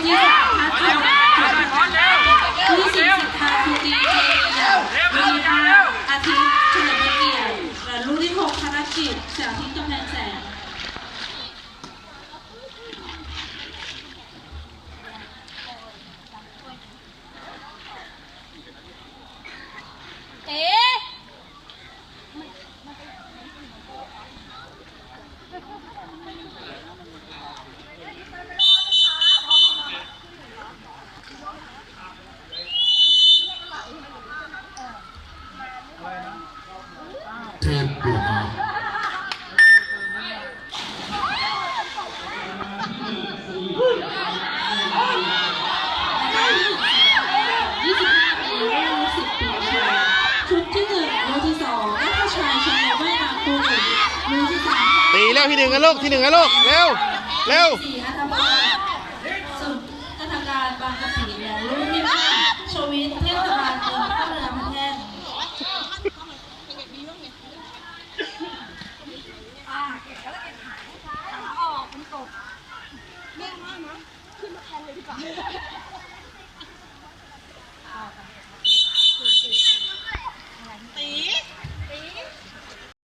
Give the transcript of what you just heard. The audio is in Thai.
ที่3ทัศน์รุ่นที่4สิทธาภูตีเทียรุ่นที่5อาทิตย์เฉลิมเกียรติและรุ่นที่6ธนกิจแสงทิพย์กำแพงแสงเทิร์นตัวมาชุดที่1รุ่นที่2นักชายชมรมว่ายน้ำปูรุ่นที่3ตีเร็วที่1กันลูกที่1กันลูกเร็วเร็ว 4